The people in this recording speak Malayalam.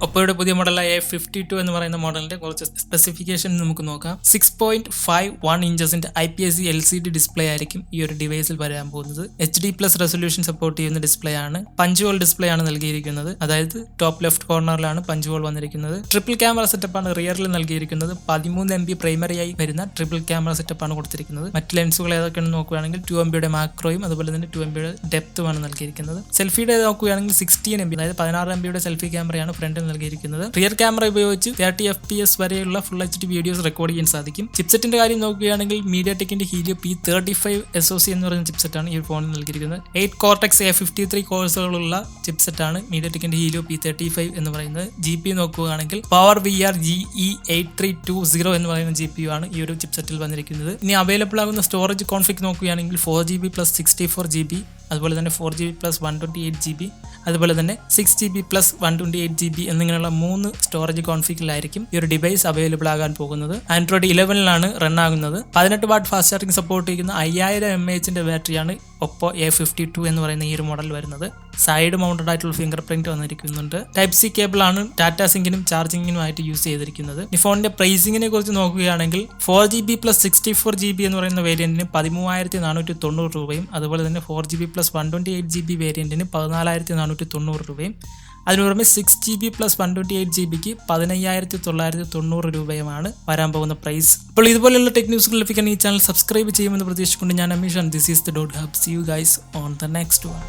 ഒപ്പോയുടെ പുതിയ മോഡലായ A52 എന്ന് പറയുന്ന മോഡലിന്റെ കുറച്ച് സ്പെസിഫിക്കേഷൻ നമുക്ക് നോക്കാം. 6.51 ഇഞ്ചസിന്റെ IPS LCD ഡിസ്പ്ലേ ആയിരിക്കും ഈ ഒരു ഡിവൈസിൽ വരാൻ പോകുന്നത്. HD+ റെസൊല്യൂഷൻ സപ്പോർട്ട് ചെയ്യുന്ന ഡിസ്പ്ലേ ആണ്. പഞ്ച് ഹോൾ ഡിസ്പ്ലേ ആണ് നൽകിയിരിക്കുന്നത്. അതായത് ടോപ്പ് ലെഫ്റ്റ് കോർണറിലാണ് പഞ്ച് ഹോൾ വന്നിരിക്കുന്നത്. ട്രിപ്പിൾ ക്യാമറ സെറ്റപ്പ് ആണ് റിയറിൽ നൽകിയിരിക്കുന്നത്. 13 MB പ്രൈമറി ആയി വരുന്ന ട്രിപ്പിൾ ക്യാമറ സെറ്റപ്പ് ആണ് കൊടുത്തിരിക്കുന്നത്. മറ്റ് ലെൻസുകൾ ഏതൊക്കെയാണെന്ന് നോക്കുകയാണെങ്കിൽ 2 MB മാക്രോയും അതുപോലെ തന്നെ 2 MB ഡെപ്തുമാണ് നൽകിയിരിക്കുന്നത്. സെൽഫിയുടെ നോക്കുകയാണെങ്കിൽ 16 MB അതായത് 16 MB സെൽഫി ക്യാമറയാണ് ഫ്രണ്ടിൽ നൽകിയിരിക്കുന്നത്. റിയർ ക്യാമറ ഉപയോഗിച്ച് 30 FPS വരെയുള്ള ഫുൾ HD വീഡിയോസ് റെക്കോർഡ് ചെയ്യാൻ സാധിക്കും. ചിപ്സെറ്റിന്റെ കാര്യം നോക്കുകയാണെങ്കിൽ മീഡിയാടെക്കിന്റെ ഹീലിയോ P35 SoC എന്ന് പറയുന്ന ചിപ്സെറ്റാണ് ഈ ഫോണിൽ നൽകിയിരിക്കുന്നത്. 8 Cortex A53 കോഴ്സുകളുള്ള ചിപ്സെറ്റാണ് മീഡിയാടെക്കിന്റെ ഹീലിയോ P35 എന്ന് പറയുന്നത്. GPU നോക്കുകയാണെങ്കിൽ പവർ VR GE8320 എന്ന് പറയുന്ന GPU ആണ് ഈ ഒരു ചിപ്സെറ്റിൽ വന്നിരിക്കുന്നത്. ഇനി അവൈലബിൾ ആകുന്ന സ്റ്റോറേജ് കോൺഫിഗ് നോക്കുകയാണെങ്കിൽ 4GB + 64GB, അതുപോലെ തന്നെ 4GB + 128GB, അതുപോലെ തന്നെ 6GB + 128GB എന്നിങ്ങനെയുള്ള 3 സ്റ്റോറേജ് കോൺഫിഗിലായിരിക്കും ഈ ഒരു ഡിവൈസ് അവൈലബിൾ ആകാൻ പോകുന്നത്. ആൻഡ്രോയിഡ് 11ലാണ് റൺ ആകുന്നത്. 18 വാട്ട് ഫാസ്റ്റ് ചാർജിംഗ് സപ്പോർട്ട് ചെയ്യുന്ന 5000 mAh ബാറ്ററിയാണ് OPPO A52 എന്ന് പറയുന്ന ഈ ഒരു മോഡൽ വരുന്നത്. സൈഡ് മൗണ്ടഡ് ആയിട്ടുള്ള ഫിംഗർ പ്രിന്റ് വന്നിരിക്കുന്നുണ്ട്. Type C കേബിൾ ആണ് ടാറ്റാ സിങ്കിനും ചാർജിങ്ങിനുമായിട്ട് യൂസ് ചെയ്തിരിക്കുന്നത്. ഈ ഫോണിന്റെ പ്രൈസിങ്ങിനെ കുറിച്ച് നോക്കുകയാണെങ്കിൽ 4GB + 64GB എന്ന് പറയുന്ന വേരിയന്റിന് 13,490 രൂപയും, അതുപോലെ തന്നെ 4GB + 128GB വേരിയന്റിന് 14,490 രൂപയും, അതിനു പുറമെ 6GB + 128GBക്ക് 15,990 രൂപയുമാണ് വരാൻ പോകുന്ന പ്രൈസ്. അപ്പോൾ ഇതുപോലെയുള്ള ടെക് ന്യൂസുകൾ ലഭിക്കാൻ ഈ ചാനൽ സബ്സ്ക്രൈബ് ചെയ്യുമെന്ന് പ്രതീക്ഷിച്ചുകൊണ്ട് ഞാൻ Ameeshan. This is the DotHUB. See you guys on the next one.